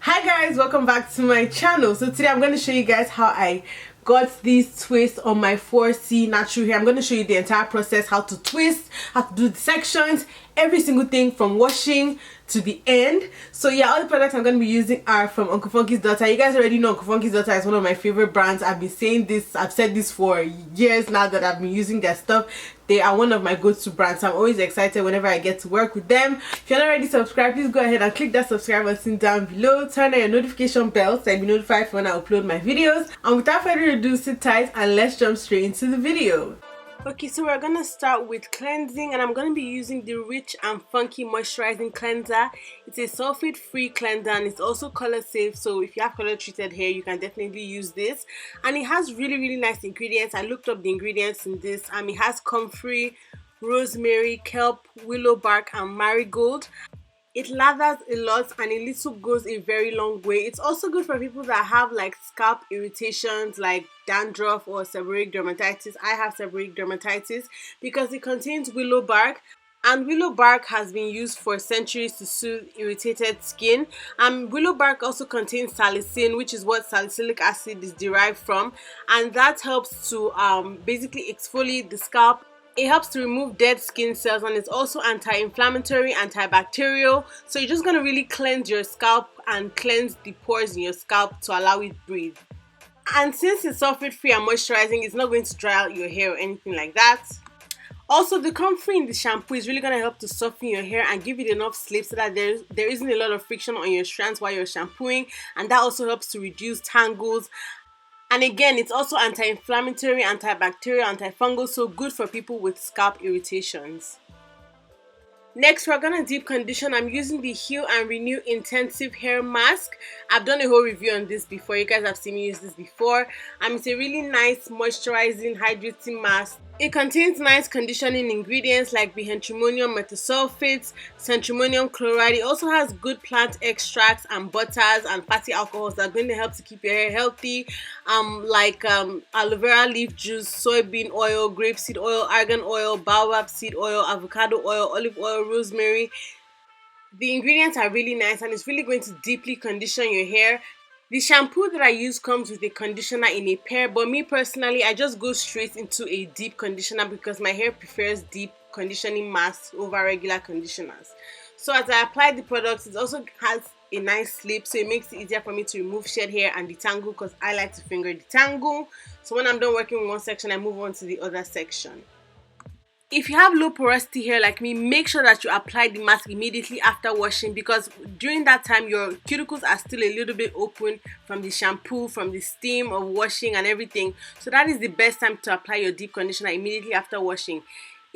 Hi guys, welcome back to my channel. So today I'm going to show you guys how I got these twists on my 4C natural hair. I'm going to show you the entire process, how to twist, how to do the sections, every single thing from washing to the end. So yeah, all the products I'm going to be using are from Uncle Funky's Daughter. You guys already know Uncle Funky's Daughter is one of my favorite brands. I've been saying this, I've said this for years now that I've been using their stuff. They are one of my go-to brands, so I'm always excited whenever I get to work with them. If you're not already subscribed, please go ahead and click that subscribe button down below. Turn on your notification bell so you'll be notified when I upload my videos. And without further ado, sit tight and let's jump straight into the video. Okay, so we're gonna start with cleansing, and I'm gonna be using the Rich and Funky Moisturizing Cleanser. It's a sulfate-free cleanser and it's also color safe, so if you have color treated hair, you can definitely use this. And it has really nice ingredients. I looked up the ingredients in this. It has comfrey, rosemary, kelp, willow bark, and marigold. It lathers a lot and a little goes a very long way. It's also good for people that have like scalp irritations like dandruff or seborrheic dermatitis. I have seborrheic dermatitis because it contains willow bark, and willow bark has been used for centuries to soothe irritated skin. Willow bark also contains salicin, which is what salicylic acid is derived from, and that helps to basically exfoliate the scalp. It helps to remove dead skin cells, and it's also anti-inflammatory, antibacterial. So you're just going to really cleanse your scalp and cleanse the pores in your scalp to allow it to breathe. And since it's sulfate free and moisturizing, it's not going to dry out your hair or anything like that. Also, the comfrey in the shampoo is really going to help to soften your hair and give it enough slip so that there isn't a lot of friction on your strands while you're shampooing, and that also helps to reduce tangles. And again, it's also anti-inflammatory, antibacterial, antifungal, so good for people with scalp irritations. Next, we're gonna deep condition. I'm using the Heal and Renew Intensive Hair Mask. I've done a whole review on this before. You guys have seen me use this before. It's a really nice moisturizing, hydrating mask. It contains nice conditioning ingredients like bihentrimonium metasulfates, centrimonium chloride. It also has good plant extracts and butters and fatty alcohols that are going to help to keep your hair healthy, like aloe vera leaf juice, soybean oil, grapeseed oil, argan oil, baobab seed oil, avocado oil, olive oil, rosemary. The ingredients are really nice and it's really going to deeply condition your hair. The shampoo that I use comes with a conditioner in a pair, but me personally, I just go straight into a deep conditioner because my hair prefers deep conditioning masks over regular conditioners. So as I apply the products, it also has a nice slip, so it makes it easier for me to remove shed hair and detangle because I like to finger detangle. So when I'm done working with one section, I move on to the other section. If you have low porosity hair like me, make sure that you apply the mask immediately after washing, because during that time your cuticles are still a little bit open from the shampoo, from the steam of washing and everything. So that is the best time to apply your deep conditioner, immediately after washing.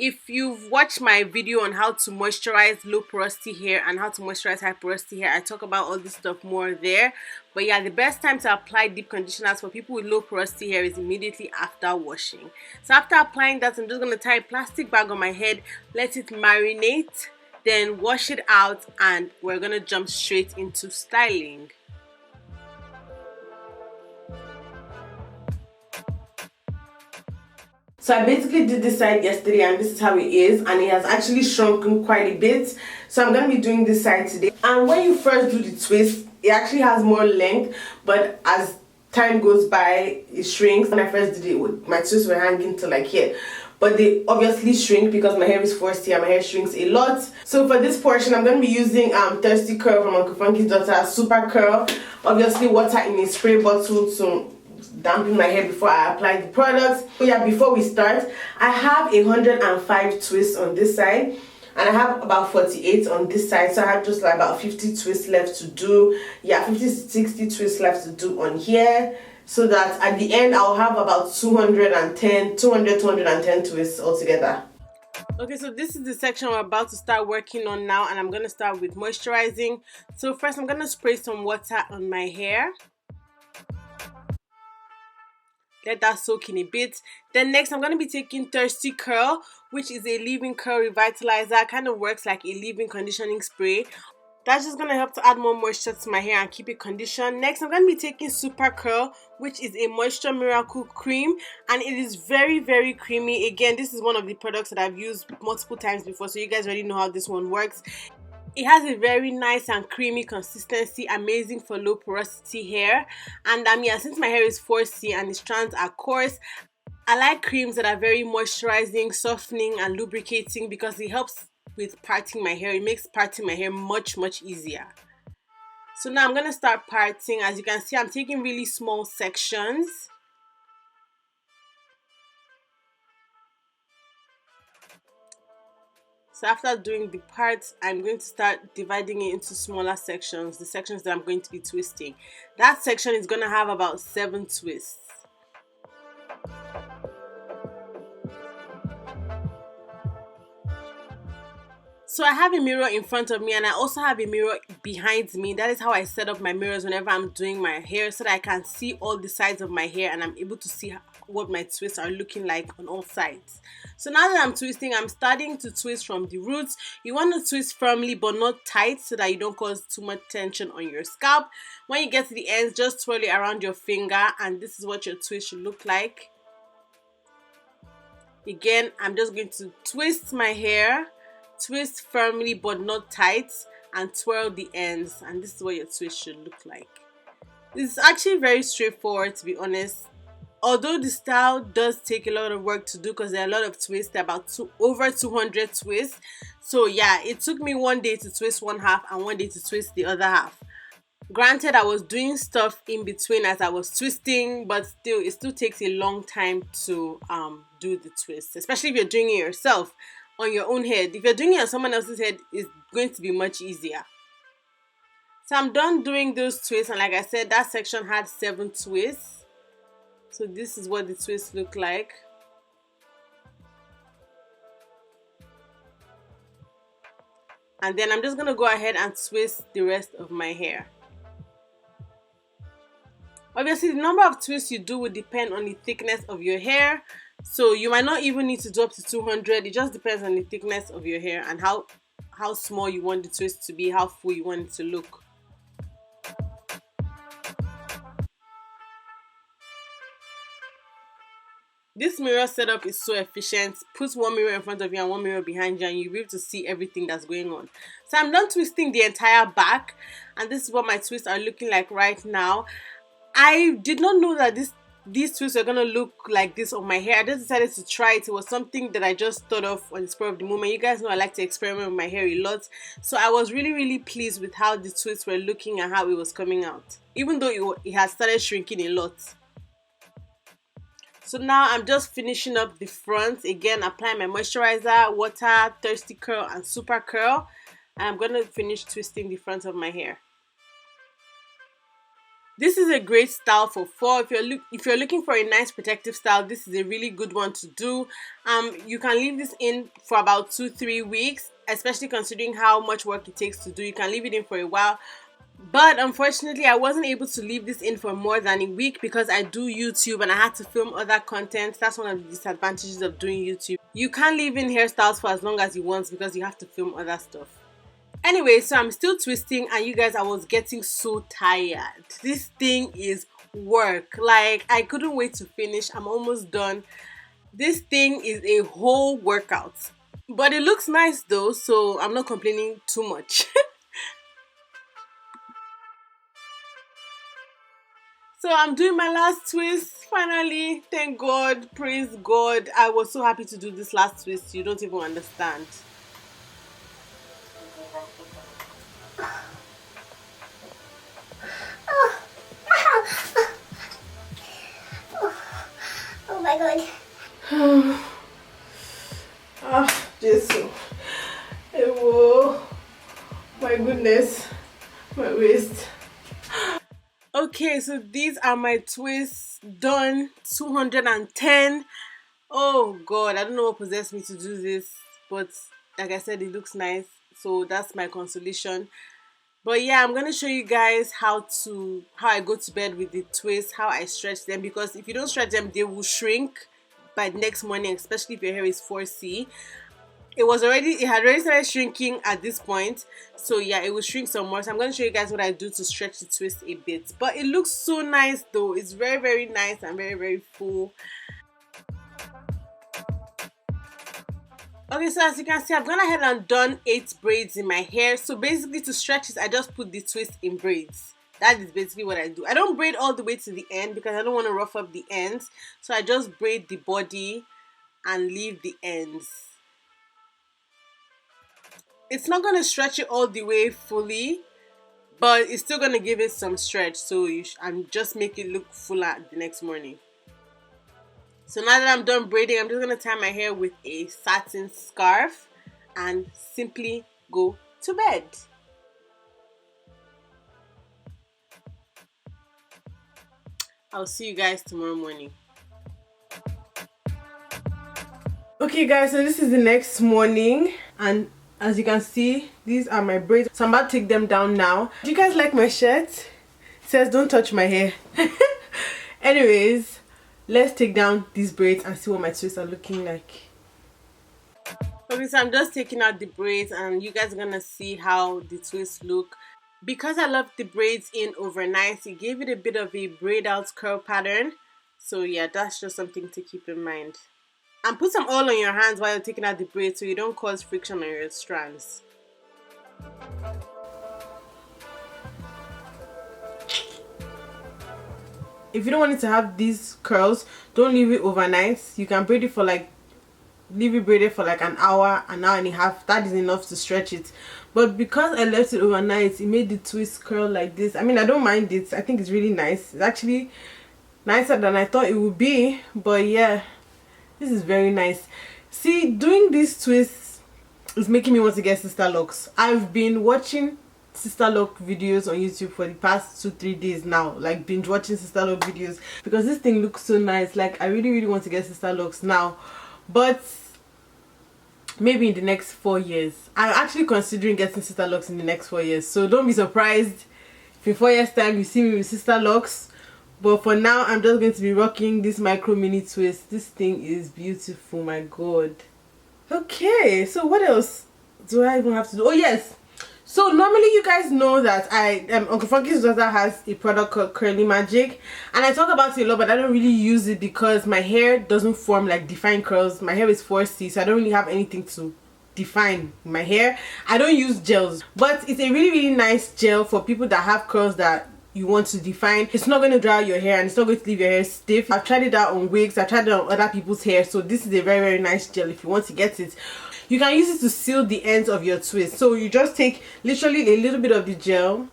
If you've watched my video on how to moisturize low porosity hair and how to moisturize high porosity hair, I talk about all this stuff more there. But yeah, the best time to apply deep conditioners for people with low porosity hair is immediately after washing. So after applying that, I'm just going to tie a plastic bag on my head, let it marinate, then wash it out, and we're going to jump straight into styling. So I basically did this side yesterday and this is how it is, and it has actually shrunken quite a bit. So I'm going to be doing this side today. And when you first do the twist, it actually has more length, but as time goes by, it shrinks. When I first did it, my twists were hanging to like here. But they obviously shrink because my hair is 4C and my hair shrinks a lot. So for this portion, I'm going to be using Thirsty Curl from Uncle Funky's Daughter, Super Curl. Obviously water in a spray bottle to dampen my hair before I apply the products. So yeah, before we start, I have 105 twists on this side and I have about 48 on this side, so I have just like about 50 twists left to do. Yeah, 50-60 twists left to do on here, so that at the end I'll have about 210 twists altogether. Okay, so this is the section we're about to start working on now, and I'm going to start with moisturizing. So first I'm going to spray some water on my hair. Let that soak in a bit. Then next I'm going to be taking Thirsty Curl, which is a leave-in curl revitalizer. Kind of works like a leave-in conditioning spray. That's just gonna help to add more moisture to my hair and keep it conditioned. Next, I'm gonna be taking Super Curl, which is a moisture miracle cream, and it is very, very creamy. Again, this is one of the products that I've used multiple times before, so you guys already know how this one works. It has a very nice and creamy consistency, amazing for low porosity hair. And yeah, since my hair is 4C and the strands are coarse, I like creams that are very moisturizing, softening, and lubricating because it helps with parting my hair. It makes parting my hair much easier. So now I'm gonna start parting. As you can see, I'm taking really small sections. So after doing the parts, I'm going to start dividing it into smaller sections, the sections that I'm going to be twisting. That section is going to have about 7 twists. So I have a mirror in front of me and I also have a mirror behind me. That is how I set up my mirrors whenever I'm doing my hair, so that I can see all the sides of my hair and I'm able to see what my twists are looking like on all sides. So now that I'm twisting, I'm starting to twist from the roots. You want to twist firmly but not tight so that you don't cause too much tension on your scalp. When you get to the ends, just twirl it around your finger and this is what your twist should look like. Again, I'm just going to twist my hair. Twist firmly but not tight and twirl the ends, and this is what your twist should look like. It's actually very straightforward, to be honest, although the style does take a lot of work to do because there are a lot of twists. There are about over 200 twists. So yeah, it took me one day to twist one half and one day to twist the other half. Granted, I was doing stuff in between as I was twisting, but still, it still takes a long time to do the twist, especially if you're doing it yourself on your own head. If you're doing it on someone else's head, it's going to be much easier. So I'm done doing those twists, and like I said, that section had 7 twists. So this is what the twists look like. And then I'm just going to go ahead and twist the rest of my hair. Obviously, the number of twists you do will depend on the thickness of your hair. So you might not even need to do up to 200. It just depends on the thickness of your hair and how small you want the twist to be, how full you want it to look. This mirror setup is so efficient. Put one mirror in front of you and one mirror behind you and you'll be able to see everything that's going on. So I'm done twisting the entire back, and this is what my twists are looking like right now. I did not know that these twists are gonna look like this on my hair. I just decided to try it. It was something that I just thought of on the spur of the moment. You guys know I like to experiment with my hair a lot, so I was really pleased with how the twists were looking and how it was coming out, even though it had started shrinking a lot. So now I'm just finishing up the front. Again, applying my moisturizer, water, thirsty curl, and super curl, and I'm gonna finish twisting the front of my hair. This is a great style for fall. If you're looking for a nice protective style, this is a really good one to do. You can leave this in for about 2-3 weeks, especially considering how much work it takes to do. You can leave it in for a while. But unfortunately, I wasn't able to leave this in for more than a week because I do YouTube and I had to film other content. That's one of the disadvantages of doing YouTube. You can't leave in hairstyles for as long as you want because you have to film other stuff. Anyway, so I'm still twisting, and you guys, I was getting so tired. This thing is work. Like, I couldn't wait to finish. I'm almost done. This thing is a whole workout. But it looks nice though, so I'm not complaining too much. So I'm doing my last twist finally. Thank God, praise God. I was so happy to do this last twist. You don't even understand. Oh my God. Jesus. Oh, my goodness. My waist. Okay, so these are my twists done. 210. Oh God, I don't know what possessed me to do this, but like I said, it looks nice, so that's my consolation. But yeah, I'm gonna show you guys how I go to bed with the twists, how I stretch them, because if you don't stretch them, they will shrink by the next morning, especially if your hair is 4C. it had already started shrinking at this point. So yeah, it will shrink some more. So I'm going to show you guys what I do to stretch the twist a bit. But it looks so nice though. It's very, very nice and very, very full. Okay, so as you can see, I've gone ahead and done 8 braids in my hair. So basically, to stretch it, I just put the twist in braids. That is basically what I do. I don't braid all the way to the end because I don't want to rough up the ends. So I just braid the body and leave the ends. It's not going to stretch it all the way fully, but it's still going to give it some stretch. So and just make it look fuller the next morning. So now that I'm done braiding, I'm just going to tie my hair with a satin scarf and simply go to bed. I'll see you guys tomorrow morning. Okay guys, so this is the next morning, and as you can see, these are my braids. So I'm about to take them down now. Do you guys like my shirt? It says don't touch my hair. Anyways, let's take down these braids and see what my twists are looking like. Okay, so I'm just taking out the braids and you guys are gonna see how the twists look. Because I left the braids in overnight, it gave it a bit of a braid out curl pattern. So yeah, that's just something to keep in mind. And put some oil on your hands while you're taking out the braids so you don't cause friction on your strands. If you don't want it to have these curls, don't leave it overnight. You can braid it for leave it braided for like an hour and a half. That is enough to stretch it. But because I left it overnight, it made the twist curl like this. I mean, I don't mind it. I think it's really nice. It's actually nicer than I thought it would be. But yeah, this is very nice. See, doing these twists is making me want to get sister locks. I've been watching sister lock videos on YouTube for the past 2-3 days now, like binge watching sister lock videos, because this thing looks so nice. Like I really want to get sister locks now, but maybe in the next 4 years. I'm actually considering getting sister locks in the next 4 years, so don't be surprised if in 4 years time you see me with sister locks. But for now, I'm just going to be rocking this micro mini twist. This thing is beautiful, my god. Okay, so what else do I even have to do? Oh yes, so normally you guys know that Uncle Funky's daughter has a product called Curly Magic, and I talk about it a lot, but I don't really use it because my hair doesn't form like defined curls. My hair is 4C, so I don't really have anything to define my hair. I don't use gels, but it's a really nice gel for people that have curls that you want to define. It's not going to dry out your hair and it's not going to leave your hair stiff. I've tried it out on wigs, I've tried it on other people's hair, so this is a very nice gel if you want to get it. You can use it to seal the ends of your twist. So you just take literally a little bit of the gel,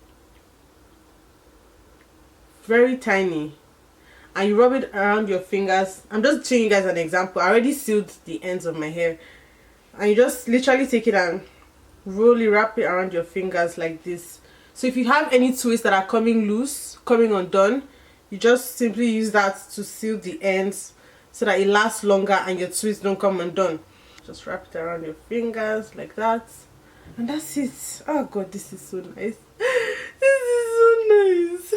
very tiny, and you rub it around your fingers. I'm just showing you guys an example. I already sealed the ends of my hair, and you just literally take it and wrap it around your fingers like this. So if you have any twists that are coming loose, coming undone, you just simply use that to seal the ends so that it lasts longer and your twists don't come undone. Just wrap it around your fingers like that, and that's it. Oh god, this is so nice. This is so nice.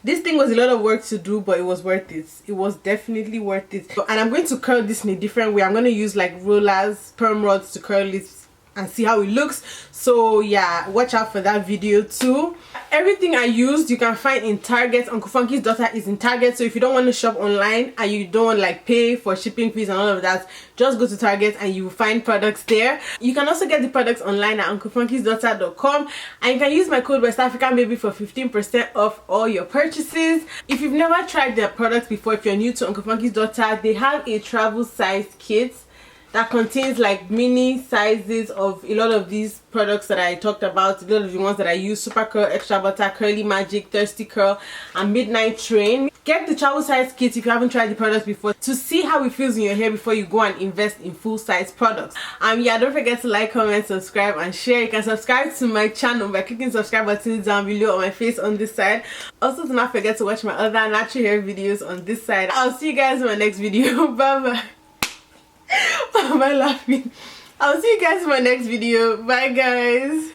This thing was a lot of work to do, but it was worth it. It was definitely worth it. And I'm going to curl this in a different way. I'm going to use like rollers, perm rods to curl it and see how it looks. So yeah, watch out for that video too. Everything I used you can find in Target. Uncle Funky's daughter is in Target, so if you don't want to shop online and you don't want like pay for shipping fees and all of that, just go to Target and you will find products there. You can also get the products online at unclefunkysdaughter.com, and you can use my code West African Baby for 15% off all your purchases. If you've never tried their products before, if you're new to Uncle Funky's daughter, they have a travel size kit that contains like mini sizes of a lot of these products that I talked about, a lot of the ones that I use: Super Curl, Extra Butter, Curly Magic, Thirsty Curl, and Midnight Train. Get the travel size kit if you haven't tried the products before to see how it feels in your hair before you go and invest in full size products. Yeah, don't forget to like, comment, subscribe, and share. You can subscribe to my channel by clicking the subscribe button down below on my face on this side. Also, do not forget to watch my other natural hair videos on this side. I'll see you guys in my next video. Bye bye. Why am I laughing? I'll see you guys in my next video. Bye guys.